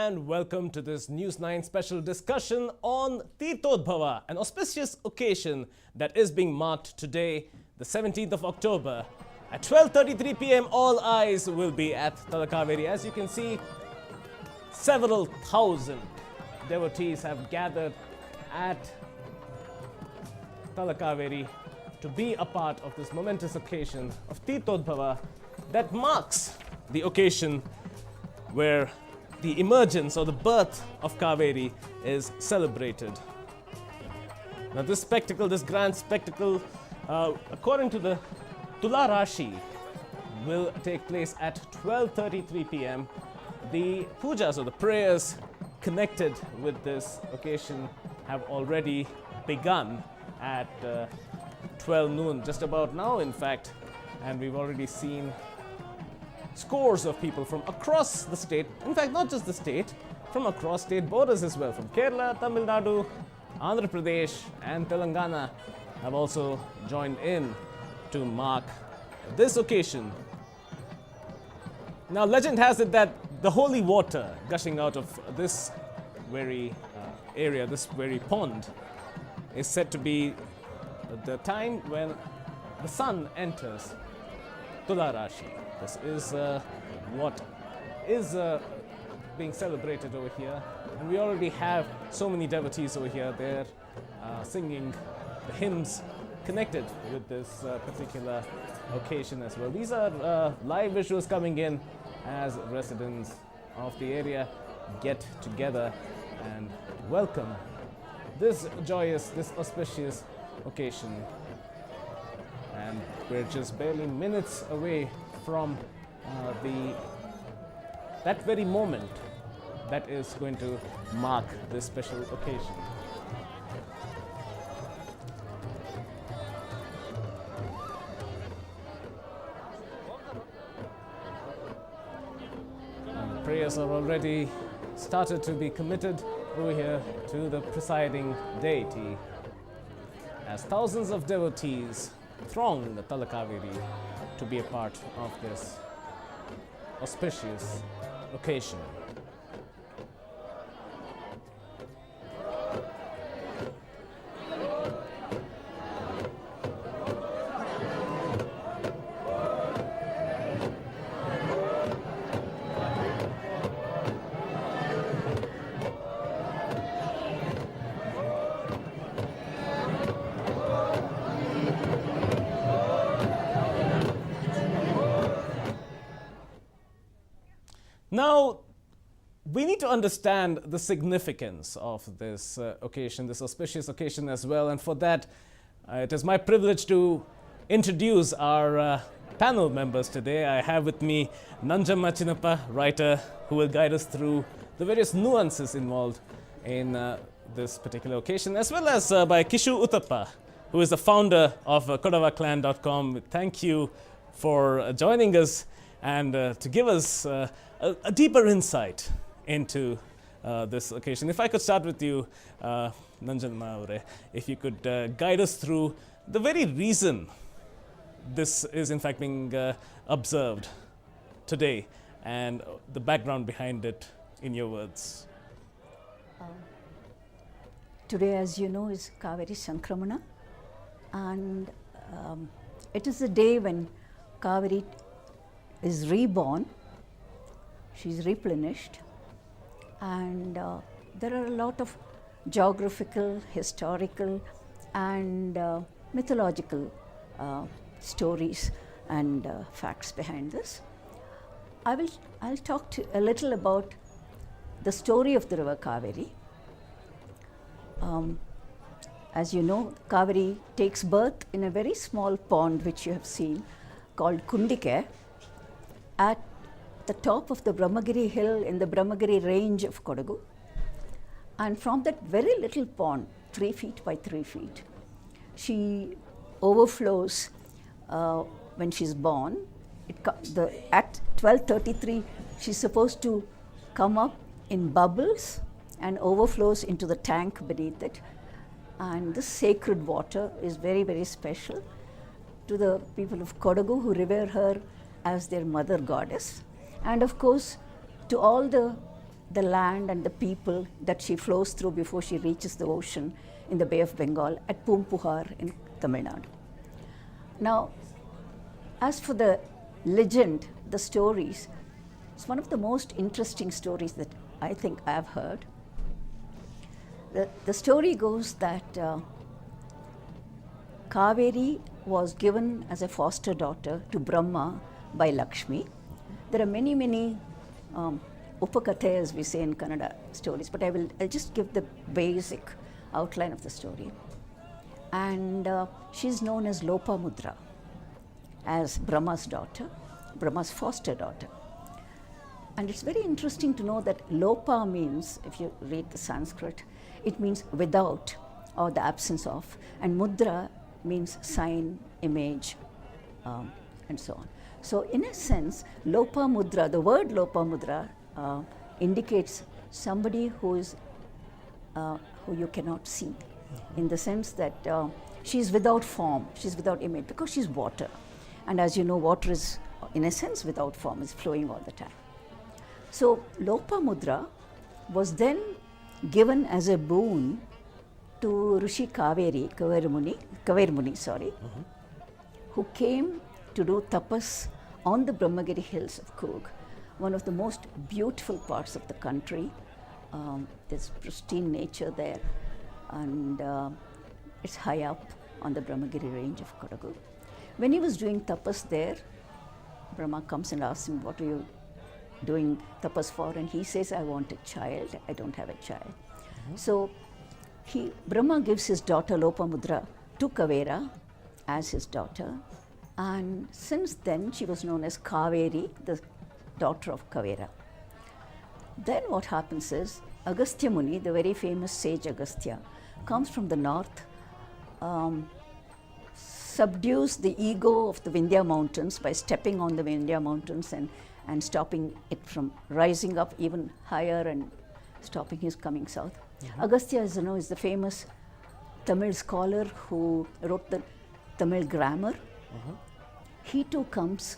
and welcome to this News9 special discussion on Teerthhodbhava, an auspicious occasion that is being marked today, the 17th of October. At 12:33 p.m. all eyes will be at Talacauvery. As you can see, several thousand devotees have gathered at Talacauvery to be a part of this momentous occasion of Teerthhodbhava that marks the occasion where the emergence or the birth of Kaveri is celebrated. Now this spectacle, this grand spectacle, according to the Tula Rashi, will take place at 12:33 p.m. The pujas or the prayers connected with this occasion have already begun at 12 noon, just about now in fact, and we've already seen scores of people from across the state, in fact not just the state, from across state borders as well, from Kerala, Tamil Nadu, Andhra Pradesh and Telangana have also joined in to mark this occasion. Now legend has it that the holy water gushing out of this very area, this very pond, is said to be the time when the sun enters Tula Rashi. This is what is being celebrated over here, and we already have so many devotees over here. They're singing the hymns connected with this particular occasion as well. These are live visuals coming in as residents of the area get together and welcome this joyous, this auspicious occasion. And we're just barely minutes away from that very moment that is going to mark this special occasion. And prayers are already started to be committed over here to the presiding deity, as thousands of devotees throng the Talacauvery to be a part of this auspicious occasion. Now, we need to understand the significance of this occasion, this auspicious occasion as well, and for that, it is my privilege to introduce our panel members today. I have with me Nanjamma Chinnappa, writer, who will guide us through the various nuances involved in this particular occasion, as well as by Kishu Uthappa, who is the founder of kodavaclan.com. Thank you for joining us and to give us a deeper insight into this occasion. If I could start with you, Nanjamma, if you could guide us through the very reason this is in fact being observed today and the background behind it in your words. Today, as you know, is Kaveri Sankramana, and it is the day when Kaveri is reborn, she's replenished, and there are a lot of geographical, historical and mythological stories and facts behind this. I'll talk a little about the story of the river Kaveri. As you know, Kaveri takes birth in a very small pond which you have seen called Kundike at the top of the Brahmagiri hill in the Brahmagiri range of Kodagu. And from that very little pond, 3 feet by 3 feet, she overflows when she's born. At 12:33, she's supposed to come up in bubbles and overflows into the tank beneath it. And this sacred water is very, very special to the people of Kodagu, who revere her as their mother goddess. And of course, to all the the land and the people that she flows through before she reaches the ocean in the Bay of Bengal at Pumpuhar in Tamil Nadu. Now, as for the legend, the stories, it's one of the most interesting stories that I think I have heard. The story goes that Kaveri was given as a foster daughter to Brahma by Lakshmi. There are many, many upakathe, as we say in Kannada, stories, but I'll just give the basic outline of the story. And she's known as Lopamudra, as Brahma's daughter, Brahma's foster daughter. And it's very interesting to know that Lopa means, if you read the Sanskrit, it means without or the absence of, and Mudra means sign, image, and so on. So in a sense, Lopamudra, the word Lopamudra indicates somebody who you cannot see, in the sense that she's without form, she's without image, because she's water. And as you know, water is, in a sense, without form, is flowing all the time. So Lopamudra was then given as a boon to Rishi Kavery Muni, who came to do tapas on the Brahmagiri hills of Coorg, one of the most beautiful parts of the country. There's pristine nature there, and it's high up on the Brahmagiri range of Kodagu. When he was doing tapas there, Brahma comes and asks him, "What are you doing tapas for?" And he says, "I want a child. I don't have a child." So Brahma gives his daughter Lopamudra to Kavera as his daughter, and since then she was known as Kaveri, the daughter of Kavera. Then what happens is, Agastya Muni, the very famous sage Agastya, comes from the north, subdues the ego of the Vindhya mountains by stepping on the Vindhya mountains and stopping it from rising up even higher and stopping his coming south. Agastya, as you know, is the famous Tamil scholar who wrote the Tamil grammar. He too comes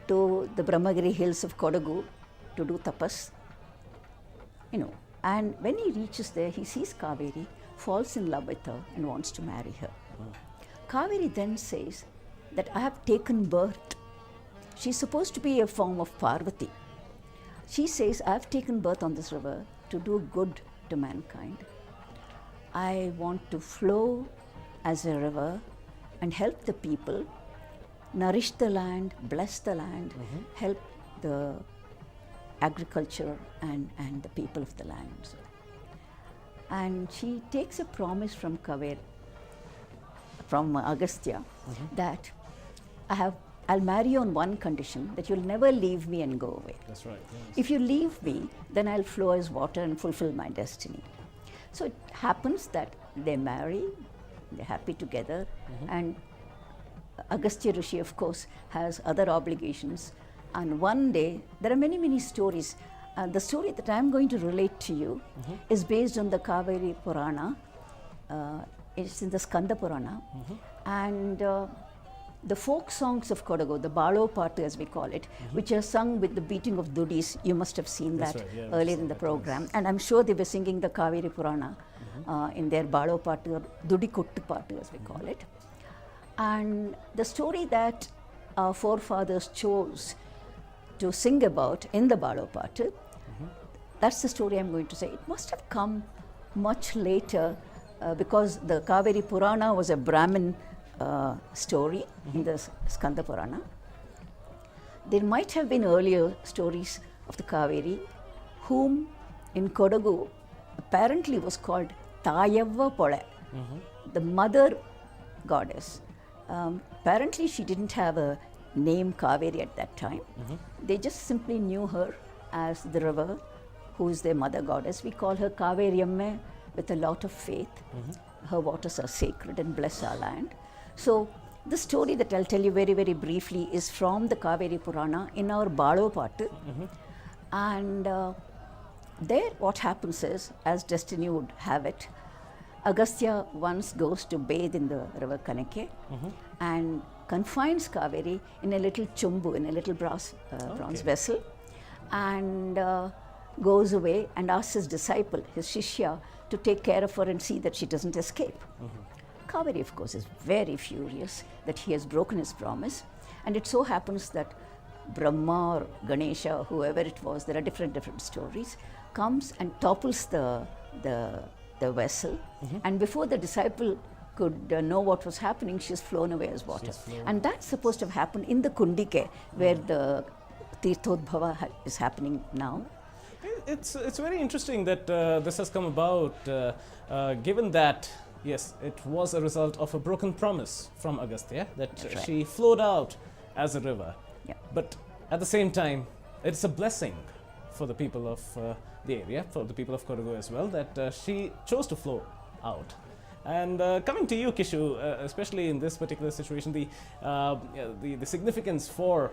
to the Brahmagiri hills of Kodagu to do tapas. And when he reaches there, he sees Kaveri, falls in love with her and wants to marry her. Kaveri then says that I have taken birth. She's supposed to be a form of Parvati. She says, I have taken birth on this river to do good to mankind. I want to flow as a river and help the people, nourish the land, bless the land, help the agriculture and the people of the land. And she takes a promise from Agastya, that I'll marry you on one condition, that you'll never leave me and go away. That's right. Yes. If you leave me, then I'll flow as water and fulfill my destiny. So it happens that they marry, they're happy together, and Agastya Rishi, of course, has other obligations. And one day, there are many, many stories. The story that I'm going to relate to you is based on the Kaveri Purana. It's in the Skanda Purana. And the folk songs of Kodagu, the Balo Patu as we call it, which are sung with the beating of dudis. You must have seen that earlier in the program. Yes. And I'm sure they were singing the Kaveri Purana in their Balo Patu, or Dudi Kottu Patu as we call it. And the story that our forefathers chose to sing about in the Balo Patu, that's the story I'm going to say. It must have come much later because the Kaveri Purana was a Brahmin story in the Skanda Purana. There might have been earlier stories of the Kaveri, whom in Kodagu apparently was called Tayavva Pole, the mother goddess. Apparently she didn't have a name Kaveri at that time. They just simply knew her as the river, who is their mother goddess. We call her Kaveriyamme with a lot of faith. Her waters are sacred and bless our land. So the story that I'll tell you very, very briefly is from the Kaveri Purana in our Balo Patu. And there what happens is, as destiny would have it, Agastya once goes to bathe in the river Kanake and confines Kaveri in a little chumbu, in a little bronze vessel. And goes away and asks his disciple, his Shishya, to take care of her and see that she doesn't escape. Kaveri, of course, is very furious that he has broken his promise, and it so happens that Brahma or Ganesha, whoever it was, there are different stories, comes and topples the vessel, and before the disciple could know what was happening, she's flown away as water. And that's supposed to have happened in the Kundike, where the Teerthhodbhava is happening now. It's very interesting that this has come about, given that, yes, it was a result of a broken promise from Agastya, that she flowed out as a river. Yeah. But at the same time, it's a blessing for the people of the area, for the people of Kodagu as well, that she chose to flow out. And coming to you, Kishu, especially in this particular situation, the significance for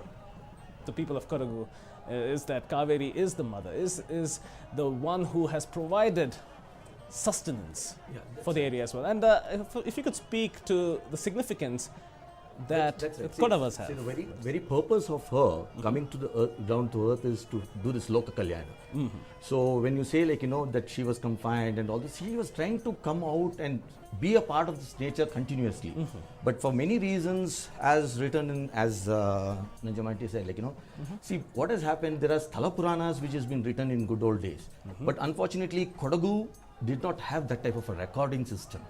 the people of Kodagu is that Kaveri is the mother, is the one who has provided sustenance for the area as well. And if you could speak to the significance that Kodavas have. See, the very purpose of her coming to the earth, down to earth, is to do this Loka Kalyana. So when you say, like, that she was confined and all this, she was trying to come out and be a part of this nature continuously. But for many reasons, as written in, as Nanjamanti said, like, see what has happened, there are Sthala Puranas which has been written in good old days. But unfortunately, Kodagu did not have that type of a recording system.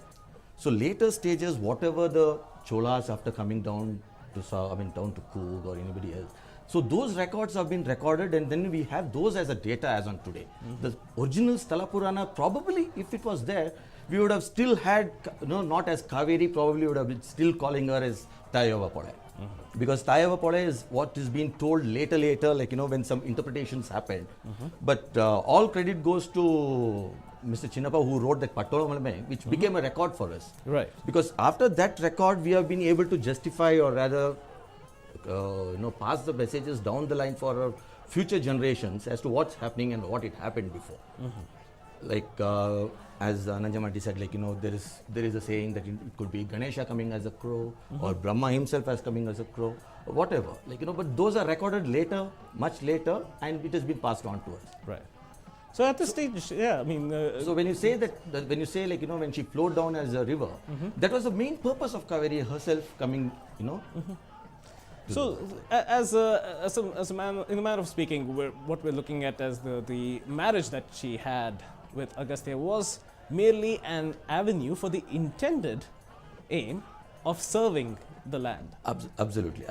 So later stages, whatever the Cholas after coming down to down to Coorg or anybody else, so those records have been recorded, and then we have those as a data as on today. The original Sthala Purana, probably if it was there, we would have still had, not as Kaveri, probably would have been still calling her as Tayava Pole. Because Tayava Pole is what is being told later, like, when some interpretations happened. But all credit goes to Mr. Chinnappa, who wrote that Pattola, which became a record for us. Right. Because after that record, we have been able to justify, or rather, pass the messages down the line for our future generations as to what's happening and what it happened before. Like as Nanjamanti said, like, there is a saying that it could be Ganesha coming as a crow, or Brahma himself as coming as a crow, or whatever. Like, but those are recorded later, much later, and it has been passed on to us. Right. So at this stage, I mean. So when you say that, when you say, like, when she flowed down as a river, that was the main purpose of Kaveri herself coming, So, as a man, in a manner of speaking, what we're looking at as the marriage that she had with Agastya was merely an avenue for the intended aim of serving the land. Absolutely.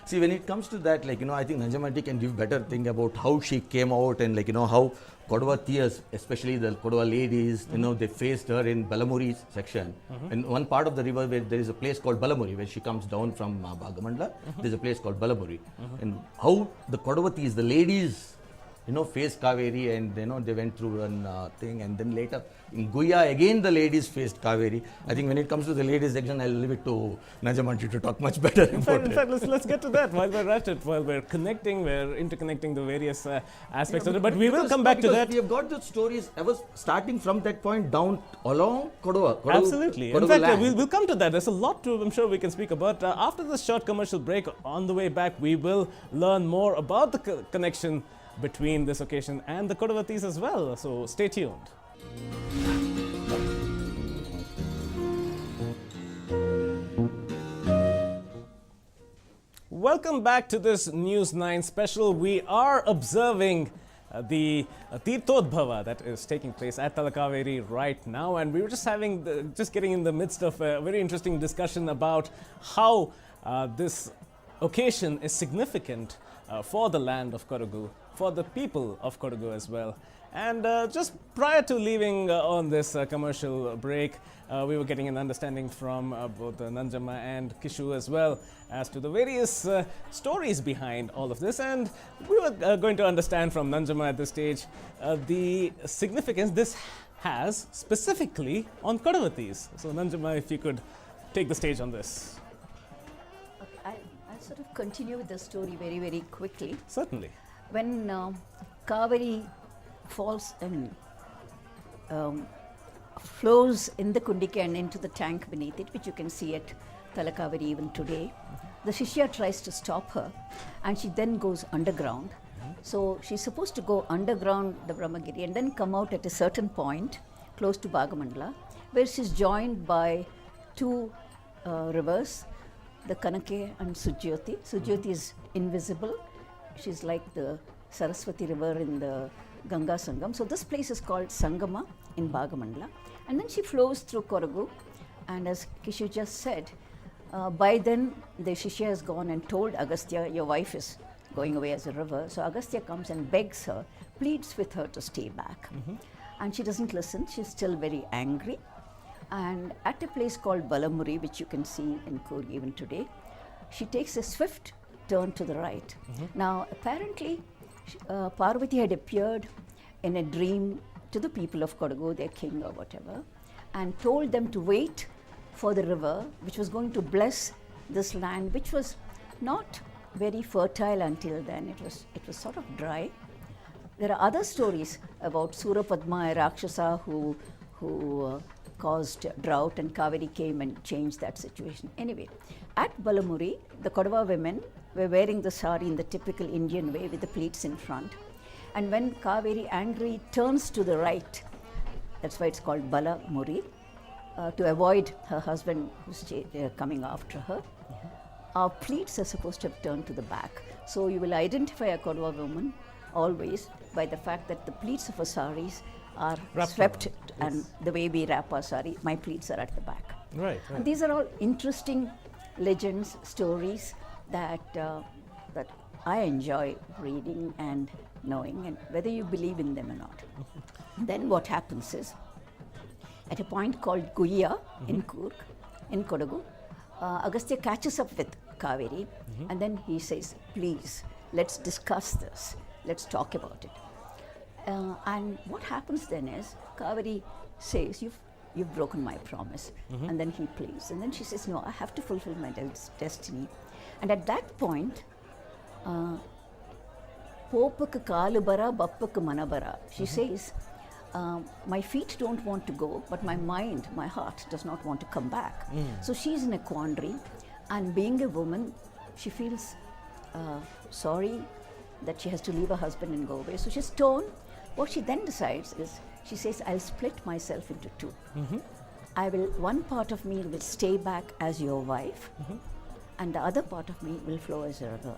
See, when it comes to that, like, I think Nanjamanti can give better thing about how she came out, and, like, how Kodava Tiyas, especially the Kodava ladies, they faced her in Balamuri section. And one part of the river where there is a place called Balamuri, where she comes down from Bhagamandla, there's a place called Balamuri. And how the Kodava Tiyas, the ladies, faced Kaveri, and they went through one thing, and then later in Guya again the ladies faced Kaveri. I think when it comes to the ladies section, I'll leave it to Nanjamanti to talk much better about it. In fact, let's get to that while we're at it, while we're interconnecting the various aspects of it. But we will come back to that. We have got the stories ever starting from that point down along Kodava. Absolutely. In fact, we'll come to that. There's a lot to, I'm sure, we can speak about. After this short commercial break, on the way back, we will learn more about the connection between this occasion and the Kodavatis as well. So stay tuned. Welcome back to this News 9 special. We are observing the Teerthhodbhava that is taking place at Talacauvery right now, and we were just getting in the midst of a very interesting discussion about how this occasion is significant for the land of Kodagu, for the people of Kodagu as well. And just prior to leaving on this commercial break, we were getting an understanding from both Nanjamma and Kishu as well as to the various stories behind all of this. And we were going to understand from Nanjamma at this stage the significance this has specifically on Kodavatis. So Nanjamma, if you could take the stage on this. Okay, I'll sort of continue with the story very, very quickly. Certainly. When Kaveri falls and flows in the Kundike and into the tank beneath it, which you can see at Talacauvery even today, the Shishya tries to stop her, and she then goes underground So she's supposed to go underground the Brahmagiri and then come out at a certain point close to Bhagamandala, where she's joined by two rivers, the Kanake and Sujyoti. Sujyoti is invisible. She's like the Saraswati river in the Ganga Sangam. So this place is called Sangama in Bhagamandala. And then she flows through Kodagu. And as Kishu just said, by then the Shishya has gone and told Agastya, your wife is going away as a river. So Agastya comes and begs her, pleads with her to stay back. And she doesn't listen. She's still very angry. And at a place called Balamuri, which you can see in Coorg even today, she takes a swift turn to the right. Now, apparently, Parvati had appeared in a dream to the people of Kodagu, their king or whatever, and told them to wait for the river, which was going to bless this land, which was not very fertile until then. It was sort of dry. There are other stories about Surapadma, a Rakshasa who caused drought, and Kaveri came and changed that situation. Anyway, at Balamuri, the Kodava women were wearing the sari in the typical Indian way with the pleats in front. And when Kaveri, angry, turns to the right, that's why it's called Balamuri, to avoid her husband who's coming after her, our pleats are supposed to have turned to the back. So you will identify a Kodava woman always by the fact that the pleats of her saris are swept, and the way we wrap our sari, my pleats are at the back. Right. And these are all interesting legends, stories that that I enjoy reading and knowing, and whether you believe in them or not. Then what happens is, at a point called Guya in Coorg, in Kodagu, Agastya catches up with Kaveri, and then he says, please, let's discuss this, let's talk about it. And what happens then is, Kaveri says, you've broken my promise. And then he pleads. And then she says, no, I have to fulfill my destiny. And at that point, Popukku Kalubara, Bappukku Manabara, she says, my feet don't want to go, but my mind, my heart does not want to come back. So she's in a quandary, and being a woman, she feels sorry that she has to leave her husband and go away. So she's torn. What she then decides is, she says, I'll split myself into two. One part of me will stay back as your wife, and the other part of me will flow as a river.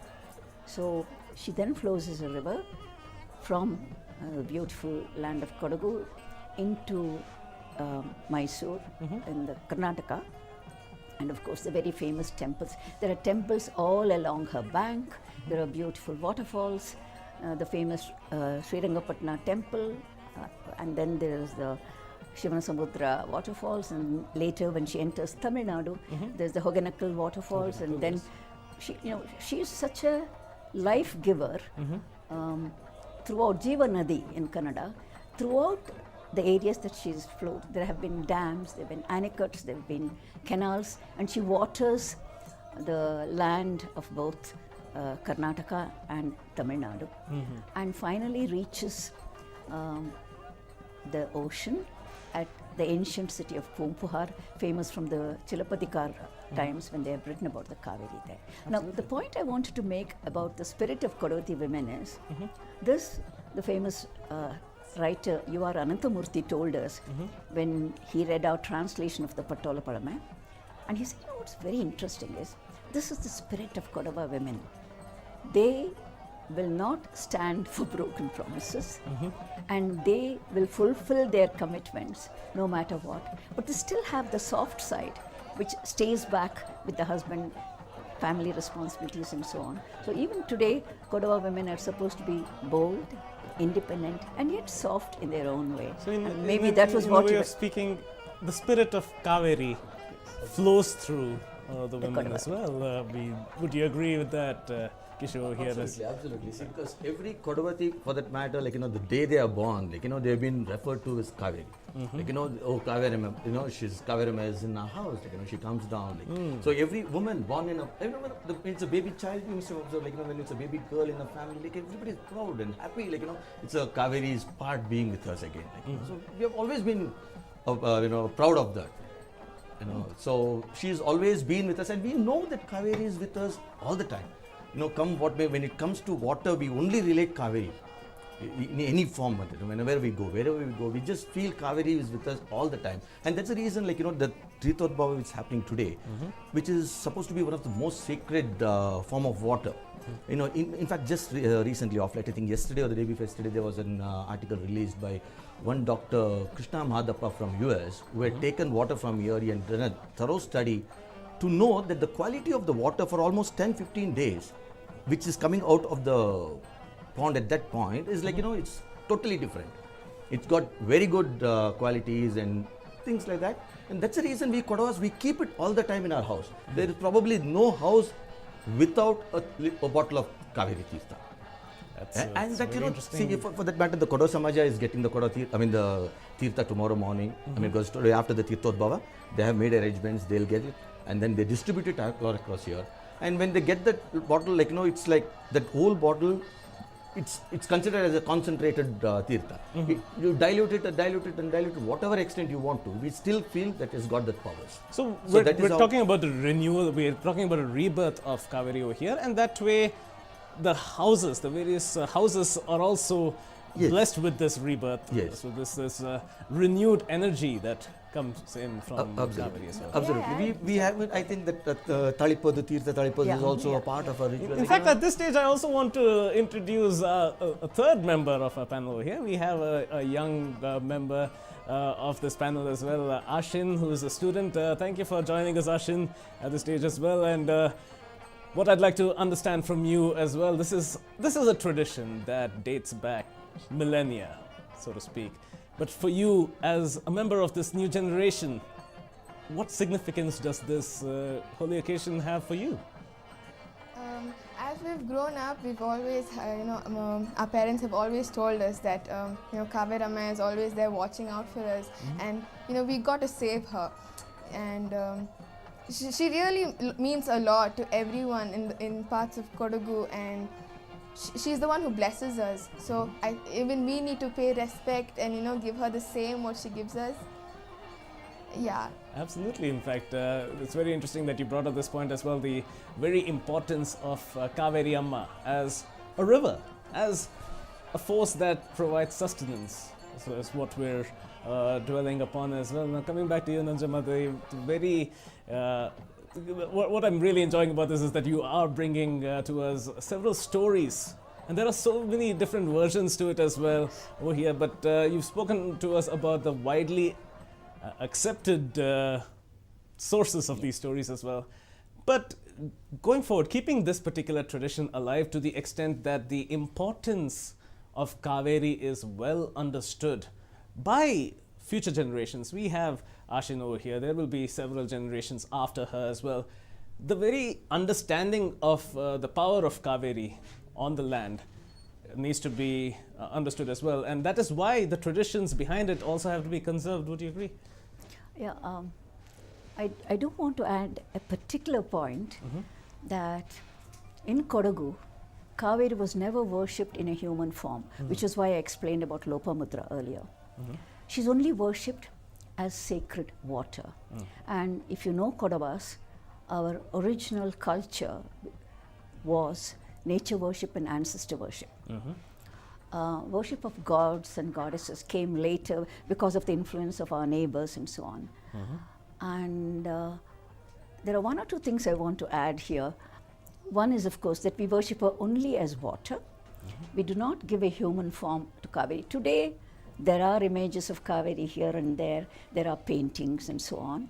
So she then flows as a river from the beautiful land of Kodagu into Mysore in the Karnataka. And of course, the very famous temples. There are temples all along her bank. There are beautiful waterfalls. The famous Srirangapatna temple, and then there is the Shivanasamudra waterfalls, and later when she enters Tamil Nadu, there's the Hogenakkal waterfalls, and then she is such a life giver throughout Jiva Nadi in Kannada, throughout the areas that she's flowed. There have been dams, there have been anicuts, there have been canals, and she waters the land of both Karnataka and Tamil Nadu, and finally reaches the ocean at the ancient city of Pompuhar, famous from the Chilapadikar times when they have written about the Kaveri there. Now, the point I wanted to make about the spirit of Kodavati women is this: the famous writer U.R. Ananthamurthy told us when he read our translation of the Pattola Palame, and he said, what's very interesting is, this is the spirit of Kodava women. They will not stand for broken promises, and they will fulfill their commitments no matter what. But they still have the soft side, which stays back with the husband, family responsibilities and so on. So even today, Kodava women are supposed to be bold, independent, and yet soft in their own way. So maybe that was what you were speaking. The spirit of Kaveri flows through the women as well. Would you agree with that, Kishore? Here, absolutely. See, because every Kodavati, for that matter, the day they are born, they've been referred to as Kaveri. Kaveri, she's Kaveri is in our house. She comes down. So every woman born in it's a baby child. You must observe, when it's a baby girl in a family, everybody is proud and happy. It's a Kaveri's part being with us again. So we have always been, proud of that. So she's always been with us, and we know that Kaveri is with us all the time. come what may, when it comes to water, we only relate Kaveri in any form. Whenever we go, wherever we go, we just feel Kaveri is with us all the time. And that's the reason, like, the Teerthhodbhava is happening today, which is supposed to be one of the most sacred form of water. In fact, just recently, off late, I think yesterday or the day before yesterday, there was an article released by one Dr. Krishna Mahadappa from US, who had taken water from here and done a thorough study to know that the quality of the water for almost 10-15 days, which is coming out of the pond at that point, is like, it's totally different. It's got very good qualities and things like that. And that's the reason we Kodavas, we keep it all the time in our house. There is probably no house without a bottle of Kaveri Teertha. And that, see, for that matter, the Kodo Samaja is getting the the Teertha tomorrow morning. Because today after the Teerthodbhava, they have made arrangements, they'll get it, and then they distribute it all across here. And when they get that bottle, like, it's like that whole bottle, it's considered as a concentrated Teertha. You dilute it and dilute it and dilute it, whatever extent you want to, we still feel that it's got that powers. So we're talking about the renewal, we're talking about a rebirth of Kaveri over here, and that way the houses, the various houses are also blessed with this rebirth. Yes. So this renewed energy that comes in from Kaveri as well. Absolutely. We have, I think that Talipadu, Teertha Talipadu is also a part of our ritual. In fact, at this stage, I also want to introduce a third member of our panel over here. We have a young member of this panel as well, Ashin, who is a student. Thank you for joining us, Ashin, at this stage as well. And what I'd like to understand from you as well, this is a tradition that dates back millennia, so to speak. But for you, as a member of this new generation, what significance does this holy occasion have for you? As we've grown up, we've always, our parents have always told us that, Kaveri Amma is always there watching out for us, and we got to save her, and she really means a lot to everyone in parts of Kodagu, and she's the one who blesses us. So even we need to pay respect and give her the same what she gives us. Yeah. Absolutely. In fact, it's very interesting that you brought up this point as well, the very importance of Kaveri Amma as a river, as a force that provides sustenance. So that's what we're dwelling upon as well. Now, coming back to you, Nanjamma, the very what I'm really enjoying about this is that you are bringing to us several stories, and there are so many different versions to it as well over here, but you've spoken to us about the widely accepted sources of these stories as well. But going forward, keeping this particular tradition alive to the extent that the importance of Kaveri is well understood by future generations. We have Ashin over here. There will be several generations after her as well. The very understanding of the power of Kaveri on the land needs to be understood as well. And that is why the traditions behind it also have to be conserved. Would you agree? Yeah, I do want to add a particular point that in Kodagu, Kaveri was never worshipped in a human form, which is why I explained about Lopamudra earlier. She's only worshipped as sacred water. And if you know Kodavas, our original culture was nature worship and ancestor worship. Worship of gods and goddesses came later because of the influence of our neighbors and so on. And there are one or two things I want to add here. One is, of course, that we worship her only as water. We do not give a human form to Kaveri. Today, there are images of Kaveri here and there. There are paintings and so on.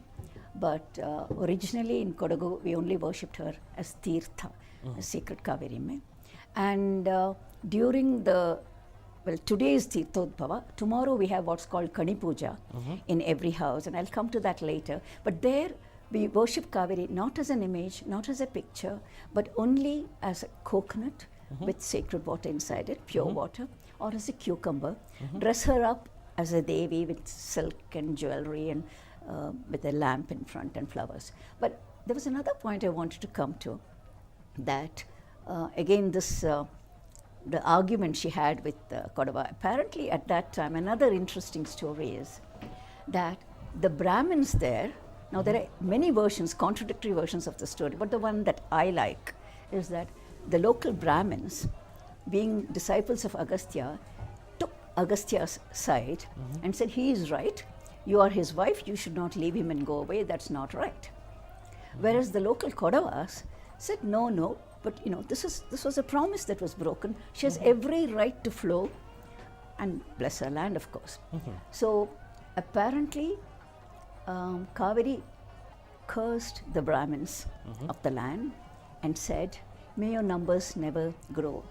But originally in Kodagu, we only worshipped her as Teertha, as sacred Kaveri. And during today is Teerthodbhava. Tomorrow we have what's called Kani Puja in every house, and I'll come to that later. But there we worship Kaveri not as an image, not as a picture, but only as a coconut with sacred water inside it, pure water, or as a cucumber. Dress her up as a Devi with silk and jewelry and with a lamp in front and flowers. But there was another point I wanted to come to, that again this the argument she had with Kodava. Apparently at that time, another interesting story is that the Brahmins there, now there are many versions, contradictory versions of the story, but the one that I like is that the local Brahmins, being disciples of Agastya, took Agastya's side and said, he is right, you are his wife, you should not leave him and go away, that's not right. Whereas the local Kodavas said, no, but this was a promise that was broken. She has every right to flow and bless her land, of course. So apparently, Kaveri cursed the Brahmins of the land and said, may your numbers never grow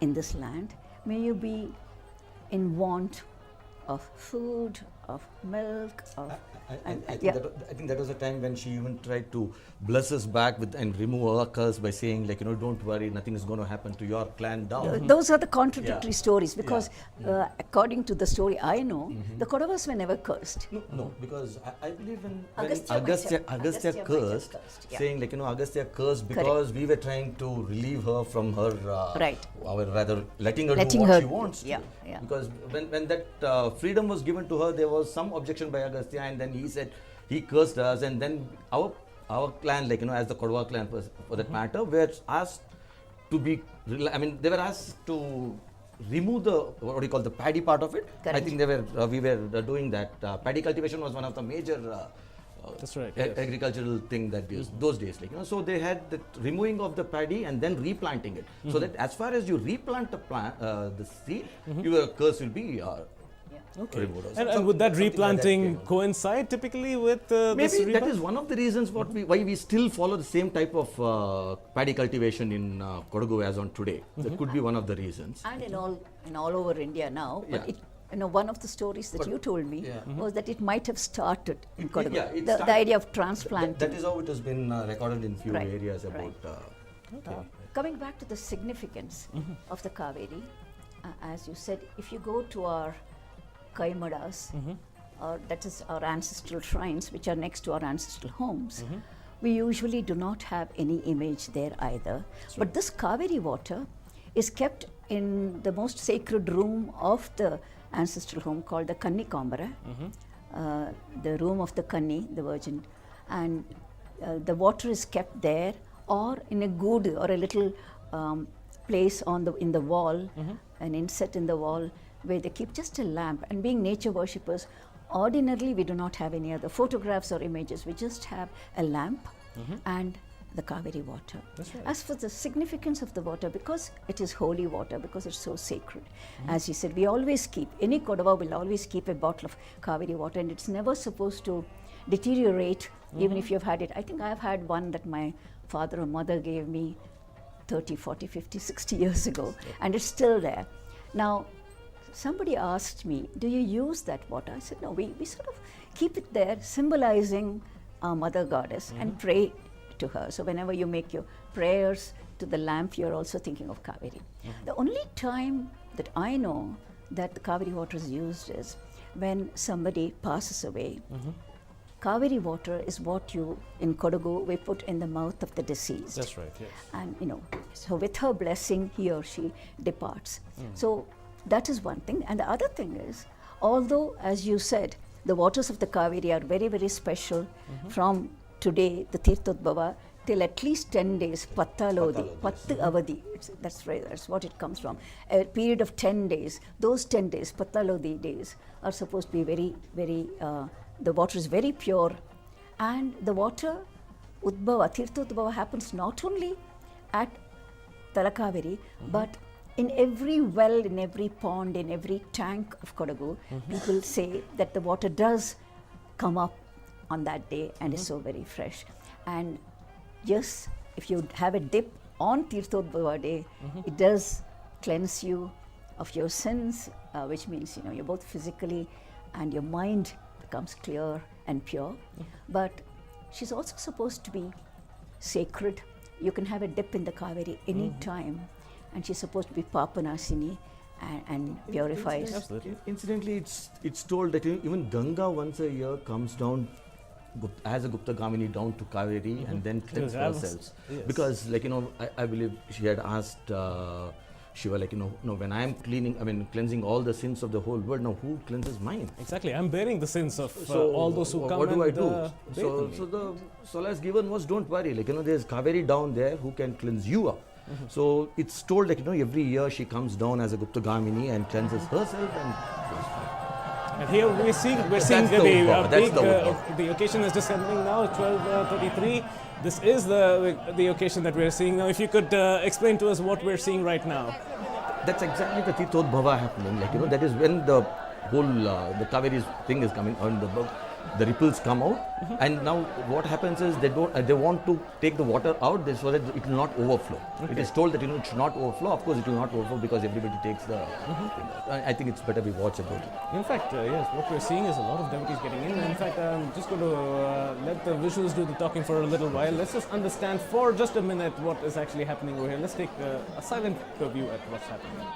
in this land. May you be in want of food, of milk, of... I think that was a time when she even tried to bless us back with and remove our curse by saying, like, don't worry, nothing is going to happen to your clan down. Those are the contradictory stories, because according to the story I know, the Kodavas were never cursed. No, because I believe when Agastya cursed, saying, like, Agastya cursed because we were trying to relieve her from her, or rather letting her do what she wants to. Because when that freedom was given to her, there was some objection by Agastya, and then he said he cursed us, and then our clan, like, as the Kodava clan for that matter, were asked to be, they were asked to remove the paddy part of it. Correct. I think we were doing that. Paddy cultivation was one of the major That's right, agricultural thing that used those days. Like, so they had the removing of the paddy and then replanting it. So that as far as you replant the seed, your curse will be removed. And would that replanting coincide typically with maybe that is one of the reasons why we still follow the same type of paddy cultivation in Kodagu as on today. That could be one of the reasons. And in all over India now, but it, one of the stories that you told me was that it might have started in Kodagu. The idea of transplanting. That is how it has been recorded in few areas about. Coming back to the significance of the Kaveri, as you said, if you go to our Kaimadas, or that is our ancestral shrines, which are next to our ancestral homes, we usually do not have any image there either. But this Kaveri water is kept in the most sacred room of the ancestral home called the Kanni Kambara, the room of the Kanni, the Virgin, and the water is kept there or in a good or a little place in the wall, an inset in the wall, where they keep just a lamp. And being nature worshippers, ordinarily we do not have any other photographs or images. We just have a lamp and the Kaveri water. As for the significance of the water, because it is holy water, because it's so sacred, as you said, we always keep, any Kodava will always keep a bottle of Kaveri water, and it's never supposed to deteriorate, even if you've had it. I think I've had one that my father or mother gave me 30, 40, 50, 60 years ago, and it's still there. Now, somebody asked me, do you use that water? I said, no, we sort of keep it there, symbolizing our mother goddess, and pray to her. So whenever you make your prayers to the lamp, you're also thinking of Kaveri. The only time that I know that the Kaveri water is used is when somebody passes away. Kaveri water is what in Kodagu, we put in the mouth of the deceased. That's right, yes. And, so with her blessing, he or she departs. So that is one thing. And the other thing is, although, as you said, the waters of the Kaveri are very, very special from today, the Teerthhodbhava, till at least 10 days, Pattalodi, Pattu Avadi, that's right, that's what it comes from. A period of 10 days, those 10 days, Pattalodi days, are supposed to be very, very, the water is very pure. And the water, Udbhava, Teerthhodbhava happens not only at Talacauvery, but in every well, in every pond, in every tank of Kodagu, people say that the water does come up on that day and is so very fresh. And yes, if you have a dip on Teerthhodbhava day, it does cleanse you of your sins, which means, you're both physically and your mind becomes clear and pure. But she's also supposed to be sacred. You can have a dip in the Kaveri any time, and she's supposed to be Papanasini and purifies. Absolutely. Incidentally, it's told that even Ganga once a year comes down as a Gupta Gamini down to Kaveri and then cleanse herself. Yes. Because, I believe she had asked Shiva, when I am cleansing all the sins of the whole world, now who cleanses mine? Exactly, I'm bearing the sins of all those who come. What do I do? bathe So the solace given was, don't worry, there's Kaveri down there who can cleanse you up. So it's told like, every year she comes down as a Guptagamini and cleanses herself and And here we're seeing That's the occasion is just happening now, 12:33. This is the occasion that we're seeing now. If you could explain to us what we're seeing right now. That's exactly the Teerthhodbhava happening. Like, that is when the whole the Kaveri thing is coming on the ripples come out, and now what happens is they want to take the water out so that it will not overflow. It is told that it should not overflow. Of course, it will not overflow because everybody takes the. I think it's better we watch about it. In fact, yes, what we're seeing is a lot of devotees getting in. In fact, I'm just going to let the visuals do the talking for a little while. Let's just understand for just a minute what is actually happening over here. Let's take a silent view at what's happening.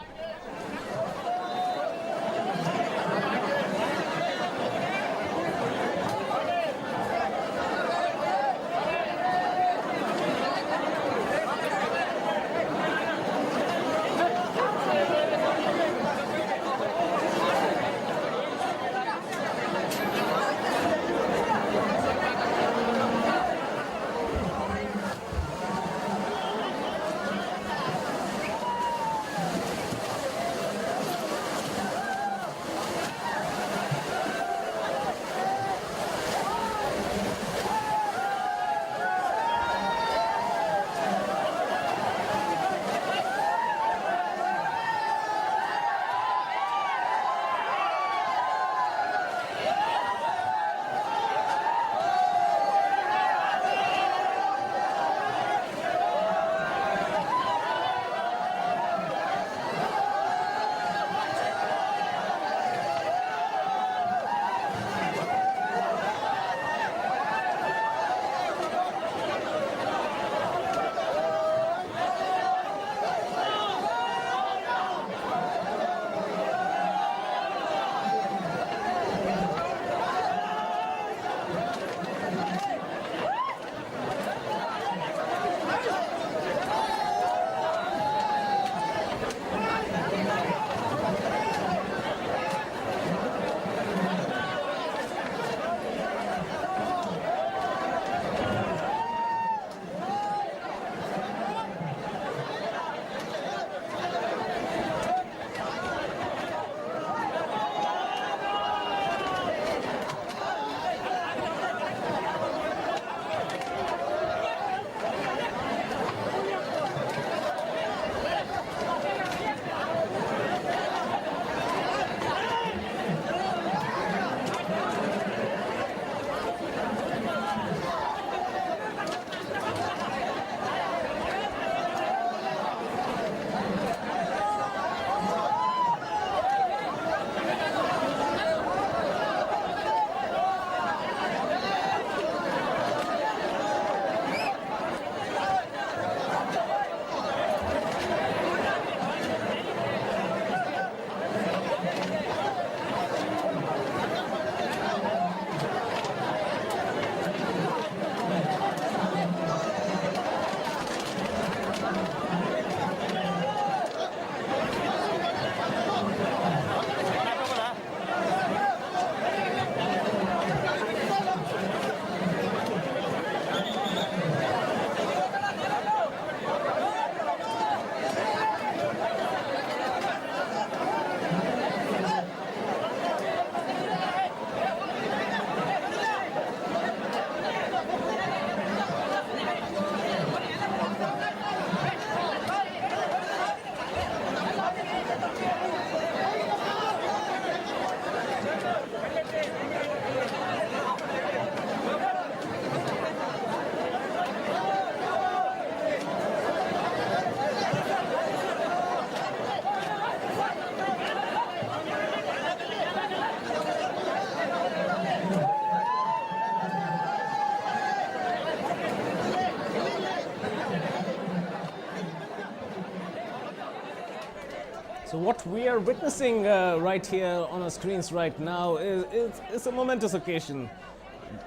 So what we are witnessing right here on our screens right now is a momentous occasion.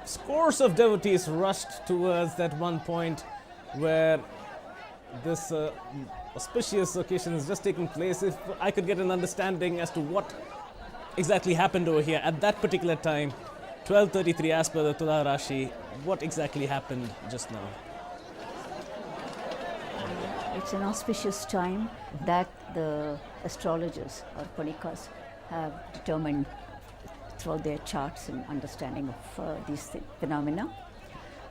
Scores of devotees rushed towards that one point where this auspicious occasion is just taking place. If I could get an understanding as to what exactly happened over here at that particular time, 12:33 as per the Tula Rashi, what exactly happened just now? It's an auspicious time that the astrologers or panikas have determined through their charts and understanding of these phenomena.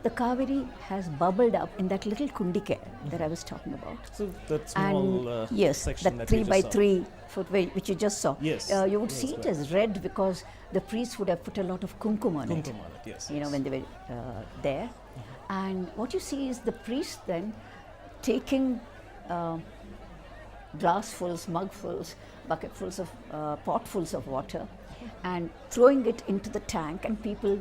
The Kaveri has bubbled up in that little kundike that I was talking about. So that small Yes, section that that 3 we by just saw. 3 foot which you just saw. Yes, You would yes, see it right. as red because the priests would have put a lot of kumkum on it. Kumkum on it, yes. You know, when they were there. And what you see is the priest then taking glassfuls, mugfuls, bucketfuls of potfuls of water and throwing it into the tank, and people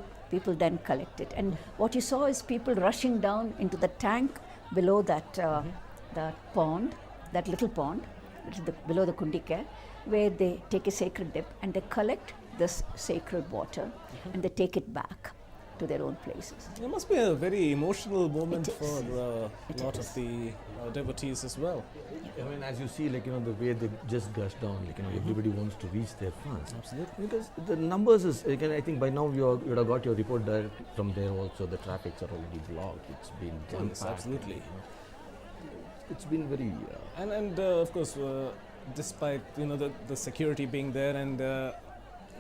then collect it. And what you saw is people rushing down into the tank below that that pond, that little pond, which is below the kundike, where they take a sacred dip and they collect this sacred water and they take it back to their own places. It must be a very emotional moment It is. for a It lot is. of the devotees as well. I mean, as you see, like, the way they just gush down, like, everybody wants to reach there first. Absolutely. Because the numbers is, again, I think by now you would have got your report direct from there also. The traffics are already blocked. It's been jam-packed. Yes, absolutely. It's been very... And of course, despite the security being there and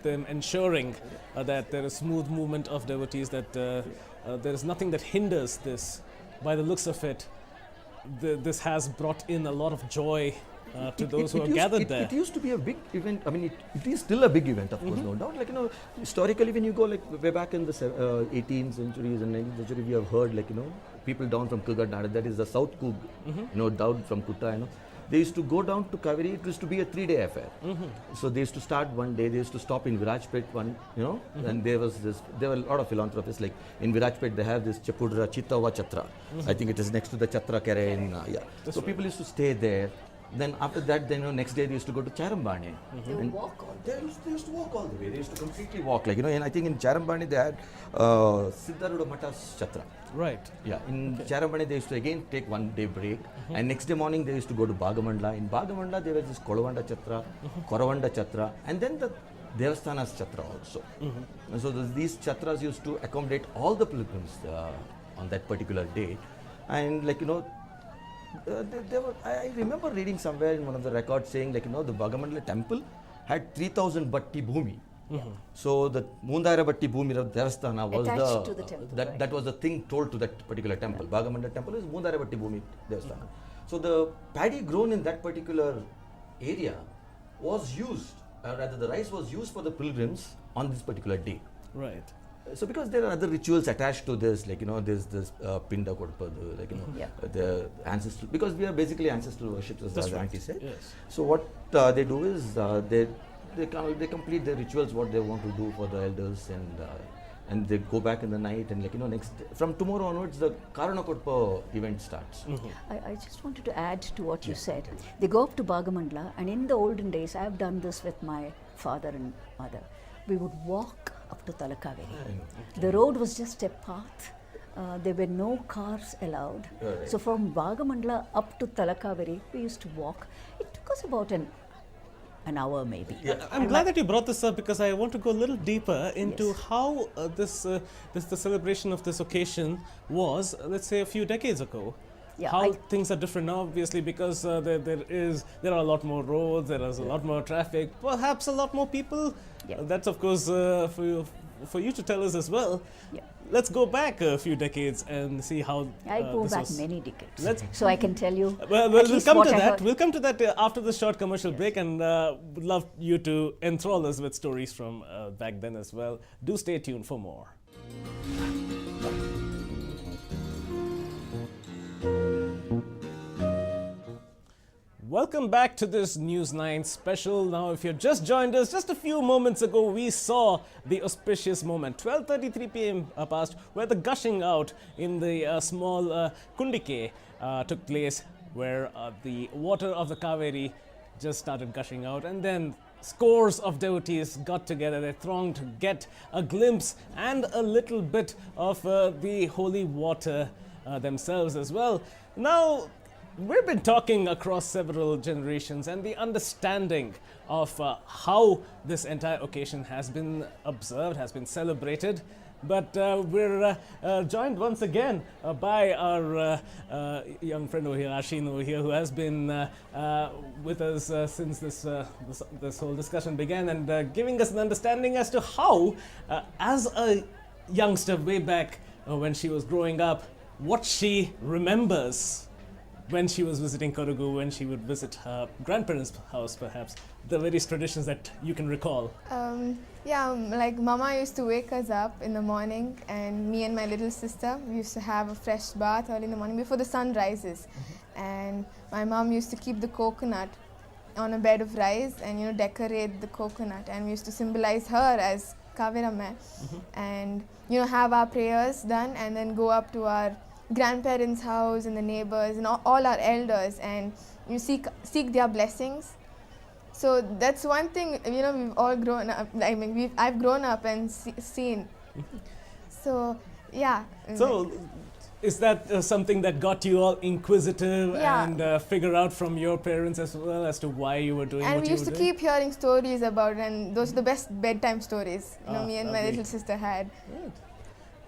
them ensuring that there is smooth movement of devotees, that there is nothing that hinders this. By the looks of it, this has brought in a lot of joy to those who are gathered there. It used to be a big event. I mean, it is still a big event, of course, no doubt. Like, historically, when you go like way back in the 18th centuries and 19th century, we have heard, like, people down from Kugarnad, that is the South Kug, down from Kutta, they used to go down to Kaveri. It used to be a 3-day affair. So they used to start one day, they used to stop in Virajpet and there were a lot of philanthropists, like in Virajpet they have this Chapudra Chittava Chatra. I think it is next to the Chatra Kere in, so people used to stay there. Then after that, next day they used to go to Charambani. They would walk all They used to walk all the way. They used to completely walk, like, and I think in Charambani they had Siddharuda Mata's Chatra. Right. Yeah, in Charambani they used to again take 1 day break, and next day morning they used to go to Bhagamandla. In Bhagamandla there was this Kolavanda Chatra, Koravanda Chatra, and then the Devasthana's Chatra also. And so these Chatras used to accommodate all the pilgrims on that particular day. And like, I remember reading somewhere in one of the records saying, like, the Bhagamandla temple had 3,000 batti bhumi. So the Mundaira batti bhumi of Devasthana was Attached to the temple, right. that was the thing told to that particular temple. Bhagamandla temple is Mundaira batti bhumi Devasthana. So the paddy grown in that particular area was used, rather the rice was used for the pilgrims on this particular day. Right. So because there are other rituals attached to this, like, there's this Pinda Kodpa, like, the ancestral, because we are basically ancestral worships, as That's right. Auntie said. Yes. So what they do is they complete their rituals, what they want to do for the elders, and they go back in the night, and, like, next from tomorrow onwards the Karana Kodpa event starts. I just wanted to add to what you said. They go up to Bhagamandla, and in the olden days, I have done this with my father and mother. We would walk up to Talacauvery. The road was just a path. There were no cars allowed. Right. So from Bhagamandla up to Talacauvery, we used to walk. It took us about an hour maybe. I'm glad that you brought this up, because I want to go a little deeper into Yes. how the celebration of this occasion was, let's say, a few decades ago. Yeah, How things are different now, obviously, because there are a lot more roads, there is a lot more traffic, perhaps a lot more people. Yeah. That's of course for you to tell us as well. Yeah. Let's go back a few decades and see how I go this back was. many decades. Let's- So I can tell you. Well, at we'll least come what to I that. heard. We'll come to that after the short commercial break, and would love you to enthrall us with stories from back then as well. Do stay tuned for more. Welcome back to this News 9 special. Now, if you've just joined us, just a few moments ago, we saw the auspicious moment, 12:33 p.m. Past, where the gushing out in the small kundike took place, where the water of the Kaveri just started gushing out, and then scores of devotees got together. They thronged to get a glimpse and a little bit of the holy water themselves as well. Now, we've been talking across several generations, and the understanding of how this entire occasion has been observed, has been celebrated. But we're joined once again by our young friend over here, Ashin over here, who has been with us since this whole discussion began, and giving us an understanding as to how, as a youngster way back when she was growing up, what she remembers when she was visiting Kodagu, when she would visit her grandparents' house, perhaps, the various traditions that you can recall. Like Mama used to wake us up in the morning, and me and my little sister, we used to have a fresh bath early in the morning before the sun rises. And my mom used to keep the coconut on a bed of rice and decorate the coconut, and we used to symbolize her as Kaveramme, and have our prayers done, and then go up to our grandparents' house and the neighbors and all our elders, and you seek their blessings. So that's one thing we've all grown up. I mean, I've grown up and seen. So yeah. So is that something that got you all inquisitive and figure out from your parents as well as to why you were doing and what we you used were to doing? keep hearing stories about it, and those are the best bedtime stories me and my lovely. little sister had. Right.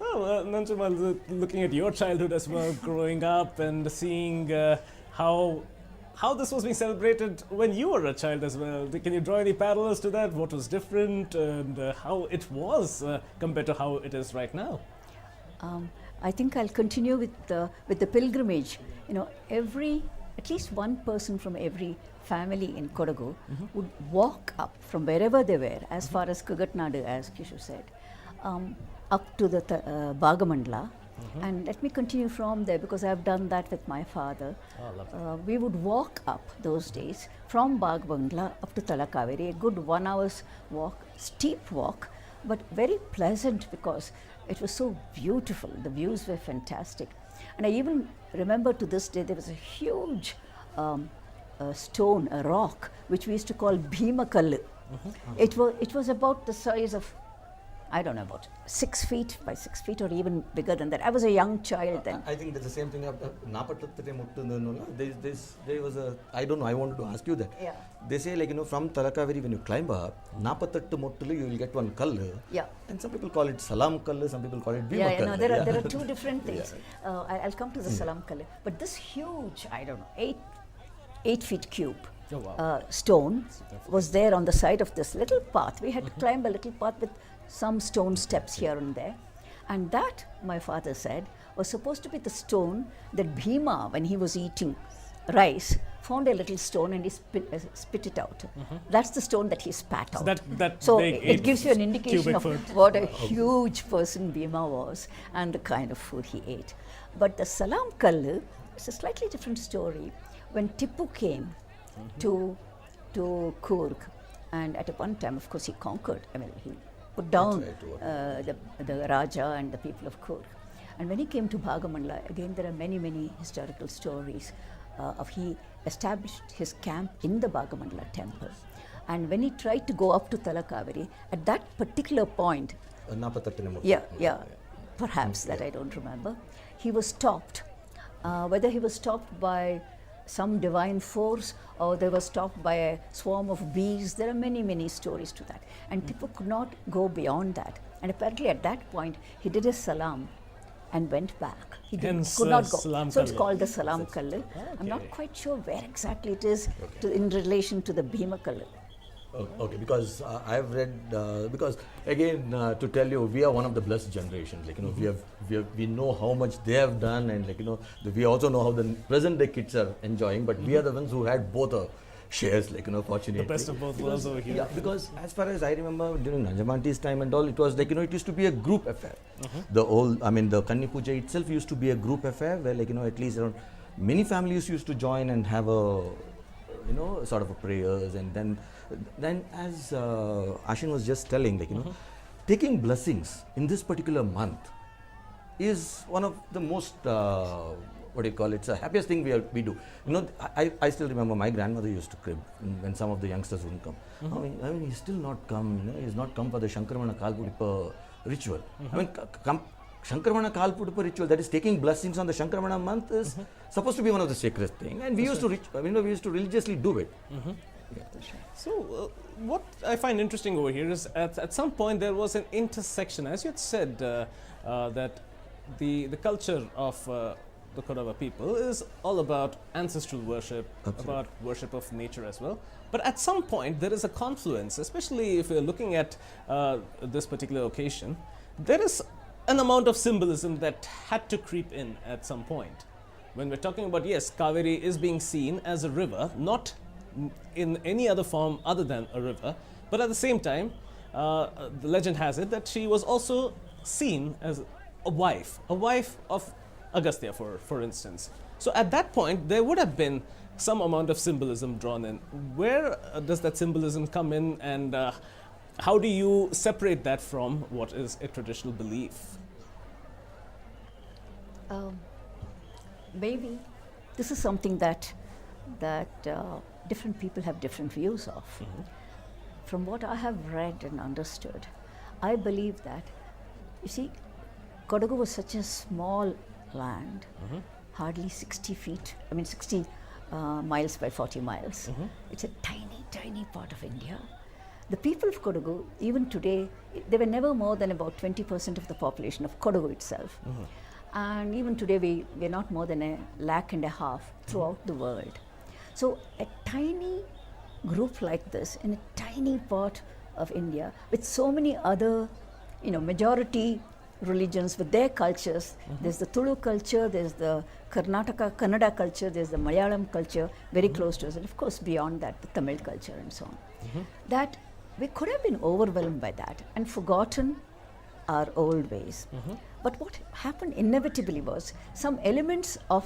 Well, Nanchamal, looking at your childhood as well, growing up and seeing how this was being celebrated when you were a child as well. Can you draw any parallels to that? What was different and how it was compared to how it is right now? I think I'll continue with the pilgrimage. At least one person from every family in Kodagu would walk up from wherever they were, as far as Kugatnadu, as Kishu said, up to the Bhagamandla. And let me continue from there, because I've done that with my father. We would walk up those days from Bhagamandla up to Talacauvery, a good 1 hour's walk, steep walk, but very pleasant because it was so beautiful. The views were fantastic. And I even remember to this day there was a huge stone, a rock, which we used to call Bhimakallu. It was about the size of, I don't know, about 6 feet by 6 feet or even bigger than that. I was a young child then. I think that's the same thing. There was a, I don't know, I wanted to ask you that. Yeah. They say from Talacauvery when you climb up, Napatattu Mottulu you will get one kallu. Yeah. And some people call it Salam Kallu, some people call it Bhima Yeah, Kallu. no, there are two different things. I'll come to the Salam Kallu. But this huge, I don't know, 8 feet cube stone was there on the side of this little path. We had to climb a little path with some stone steps here and there. And that, my father said, was supposed to be the stone that Bhima, when he was eating rice, found a little stone and he spit it out. That's the stone that he spat out. So it gives you an indication of what a huge person Bhima was and the kind of food he ate. But the Salam Kallu is a slightly different story. When Tipu came to Coorg, and at one time, of course, he conquered, he put down the Raja and the people of Coorg. And when he came to Bhagamandla, again there are many, many historical stories of he established his camp in the Bhagamandla temple. And when he tried to go up to Talacauvery, at that particular point, perhaps that I don't remember, he was stopped. Whether he was stopped by some divine force or they were stopped by a swarm of bees, there are many, many stories to that. And Tipu could not go beyond that. And apparently at that point, he did his salam and went back. He could not go. So it's called the Salam Kallu. I'm not quite sure where exactly it is in relation to the Bhima Kallu. Okay, because I've read, because again, to tell you, we are one of the blessed generations. We know how much they have done, and we also know how the present day kids are enjoying. But we are the ones who had both shares, fortunately. The best of both worlds over here. Yeah, because as far as I remember, during Nanjamanti's time and all, it was it used to be a group affair. The Kanni Puja itself used to be a group affair where at least around many families used to join and have a sort of a prayers, and then as Ashin was just telling, taking blessings in this particular month is one of the most it's the happiest thing we do. I still remember my grandmother used to crib when some of the youngsters wouldn't come. I mean, he's still not come. He's not come for the Shankaramana Kalpudipa ritual. Shankaramana Kalpudipa ritual, that is taking blessings on the Shankaramana month, is supposed to be one of the sacred things, and we used to religiously do it. So, what I find interesting over here is at some point there was an intersection, as you had said, that the culture of the Kodava people is all about ancestral worship, about worship of nature as well. But at some point there is a confluence, especially if we're looking at this particular occasion. There is an amount of symbolism that had to creep in at some point. When we're talking about, yes, Kaveri is being seen as a river, not in any other form other than a river, but at the same time, the legend has it that she was also seen as a wife of Agastya, for instance. So at that point, there would have been some amount of symbolism drawn in. Where does that symbolism come in, and how do you separate that from what is a traditional belief? Maybe this is something that different people have different views of. From what I have read and understood, I believe that, you see, Kodagu was such a small land, hardly 60 feet, 60 miles by 40 miles. It's a tiny, tiny part of India. The people of Kodagu, even today, they were never more than about 20% of the population of Kodagu itself. And even today, we're not more than 1.5 lakh throughout the world. So a tiny group like this in a tiny part of India with so many other, majority religions with their cultures. There's the Tulu culture, there's the Kannada culture, there's the Malayalam culture very close to us, and of course beyond that the Tamil culture and so on. That we could have been overwhelmed by that and forgotten our old ways. But what happened inevitably was some elements of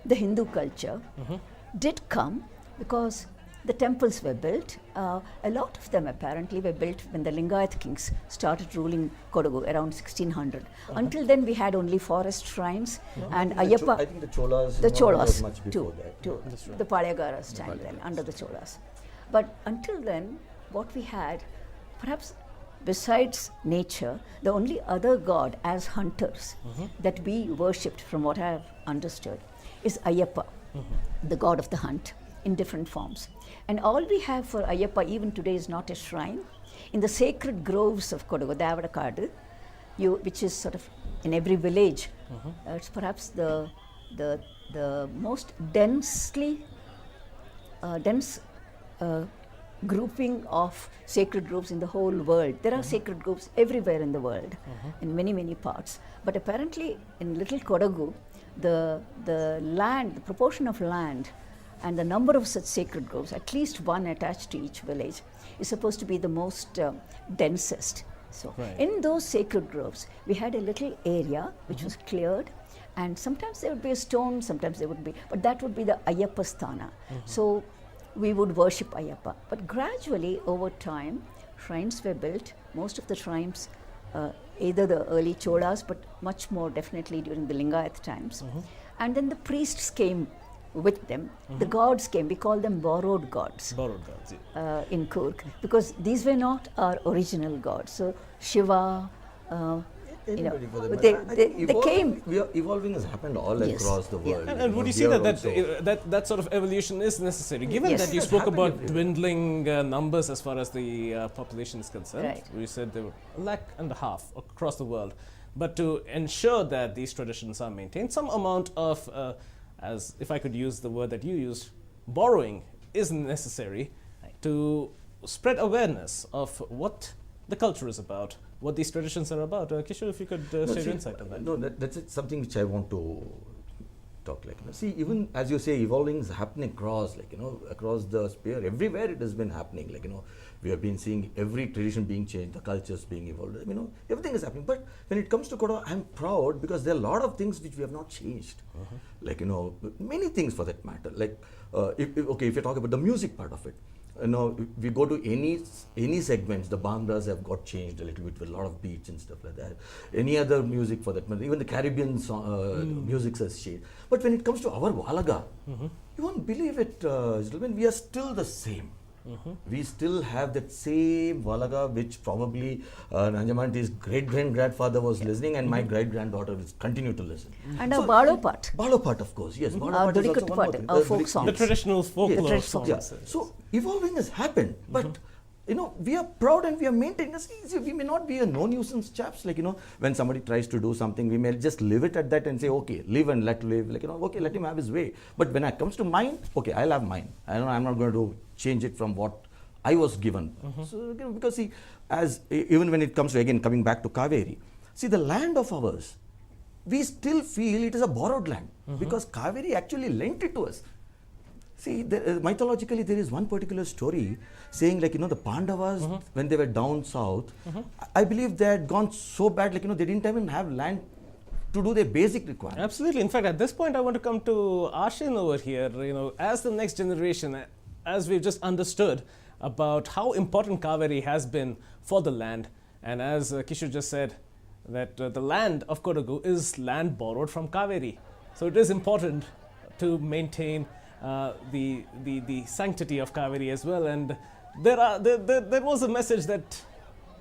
the Hindu culture did come because the temples were built. A lot of them apparently were built when the Lingayat kings started ruling Kodagu around 1600. Until then we had only forest shrines and Ayyappa. I think the Cholas. The Cholas was much before that. too. The Palayagaras time then, under the Cholas. But until then, what we had, perhaps besides nature, the only other god as hunters that we worshipped, from what I have understood, is Ayyappa, the god of the hunt in different forms. And all we have for Ayyappa even today is not a shrine. In the sacred groves of Kodagu, Davadakadu, which is sort of in every village, it's perhaps the most dense grouping of sacred groves in the whole world. There are sacred groves everywhere in the world, in many, many parts. But apparently in Little Kodagu, the land, the proportion of land and the number of such sacred groves, at least one attached to each village, is supposed to be the most densest. So in those sacred groves, we had a little area which was cleared, and sometimes there would be a stone, sometimes there would be, but that would be the Ayyappa Sthana. So we would worship Ayyappa. But gradually over time, shrines were built. Most of the shrines, either the early Cholas, but much more definitely during the Lingayat times. And then the priests came with them. The gods came, we call them borrowed gods. Borrowed gods, in Kurk, because these were not our original gods. So Shiva, they came. Evolving has happened all across the world. And would you see that sort of evolution is necessary, given that you spoke about dwindling numbers as far as the population is concerned? Right. You said there were 1.5 lakh across the world. But to ensure that these traditions are maintained, some amount of, as if I could use the word that you used, borrowing is necessary to spread awareness of what the culture is about, what these traditions are about. Kishore, if you could share your insight on that. No, that's something which I want to talk like. See, even as you say, evolving is happening across, across the sphere. Everywhere it has been happening. We have been seeing every tradition being changed, the cultures being evolved. Everything is happening. But when it comes to Kodagu, I'm proud because there are a lot of things which we have not changed. Many things for that matter. If you talk about the music part of it, we go to any segments, the bhangas have got changed a little bit with a lot of beats and stuff like that. Any other music for that matter, even the Caribbean music has changed. But when it comes to our Walaga, you won't believe it, gentlemen, we are still the same. We still have that same Valaga, which probably Nanjamanti's great-grandfather was listening, and my great-granddaughter will continue to listen. And our Balo part. Balo part, of course, yes. Balo Our part is also Dudikuttu one more part, thing. our folk songs. The traditional folklore Yes. songs. Yeah. So evolving has happened, but we are proud and we are maintaining. We may not be a no-nuisance chaps. When somebody tries to do something, we may just leave it at that and say, okay, live and let live. Okay, let him have his way. But when it comes to mine, okay, I'll have mine. I'm not going to change it from what I was given. So because see, even when it comes to again coming back to Kaveri, see the land of ours, we still feel it is a borrowed land because Kaveri actually lent it to us. See, mythologically, there is one particular story saying, the Pandavas, when they were down south, I believe they had gone so bad, they didn't even have land to do their basic requirements. Absolutely. In fact, at this point, I want to come to Ashin over here. As the next generation, as we've just understood about how important Kaveri has been for the land, and as Kishore just said, that the land of Kodagu is land borrowed from Kaveri. So it is important to maintain the sanctity of Kaveri as well, and there was a message that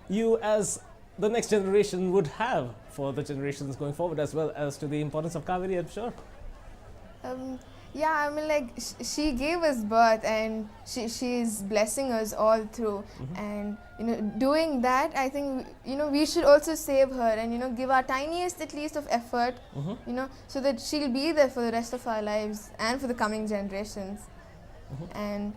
you as the next generation would have for the generations going forward as well as to the importance of Kaveri, I'm sure. Yeah, I mean, she gave us birth, and she's blessing us all through. And doing that, I think we should also save her and give our tiniest at least of effort. So that she'll be there for the rest of our lives and for the coming generations. And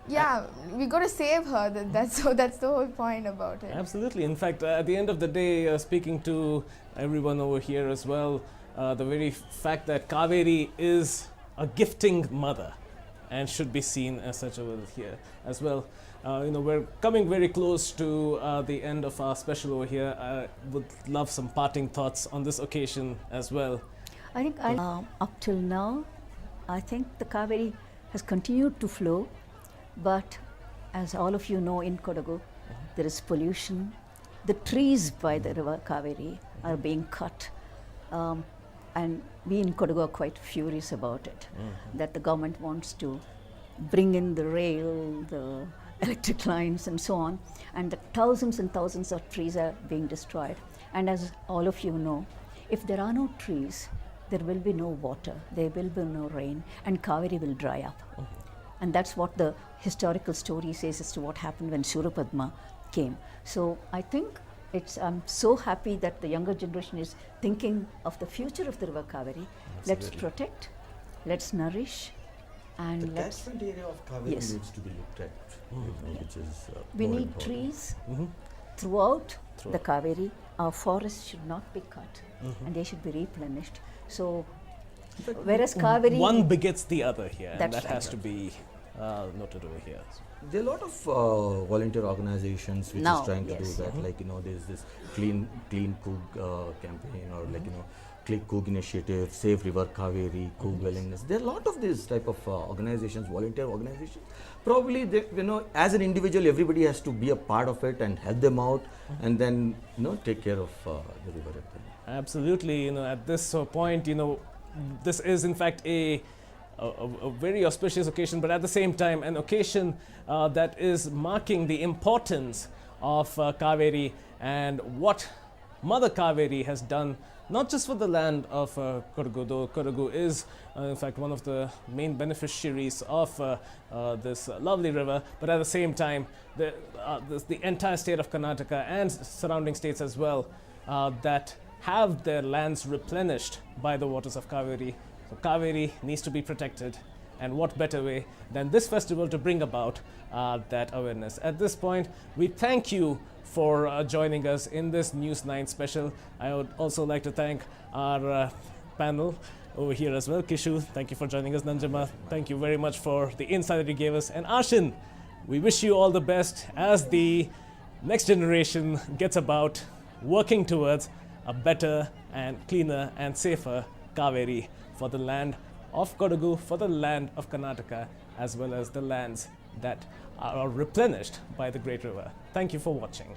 yeah, we got to save her. That's the whole point about it. Absolutely. In fact, at the end of the day, speaking to everyone over here as well, the very fact that Kaveri is a gifting mother and should be seen as such over here as well. We're coming very close to the end of our special over here. I would love some parting thoughts on this occasion as well. I think up till now, I think the Kaveri has continued to flow, but as all of you know, in Kodagu, there is pollution. The trees by the river Kaveri are being cut. And we in Kodagu are quite furious about it, that the government wants to bring in the rail, the electric lines and so on, and the thousands and thousands of trees are being destroyed. And as all of you know, if there are no trees, there will be no water, there will be no rain, and Kaveri will dry up. And that's what the historical story says as to what happened when Shurapadma came. So I think I'm so happy that the younger generation is thinking of the future of the river Kaveri. Let's protect, let's nourish, and the let's... catchment area of Kaveri Yes. needs to be looked at, which is We more need important. trees throughout the Kaveri. Our forests should not be cut, and they should be replenished. So, whereas Kaveri... One begets the other here, and That's that right. has to be noted over here. There are a lot of volunteer organizations which Now, is trying to yes. do that. There's this clean Coog campaign, or Clean Coog initiative, Save River Kaveri, Coog Wellness. There are a lot of these type of organizations, volunteer organizations. Probably, as an individual, everybody has to be a part of it and help them out, and then take care of the river. Absolutely. At this point, this is in fact a very auspicious occasion, but at the same time an occasion that is marking the importance of Kaveri and what Mother Kaveri has done, not just for the land of Kodagu, though Kodagu is in fact one of the main beneficiaries of this lovely river, but at the same time the entire state of Karnataka and surrounding states as well that have their lands replenished by the waters of Kaveri. So Kaveri needs to be protected, and what better way than this festival to bring about that awareness. At this point, we thank you for joining us in this News 9 special. I would also like to thank our panel over here as well. Kishu, thank you for joining us. Nanjama, thank you very much for the insight that you gave us. And Ashin, we wish you all the best as the next generation gets about working towards a better and cleaner and safer Kaveri for the land of Kodagu, for the land of Karnataka, as well as the lands that are replenished by the great river. Thank you for watching.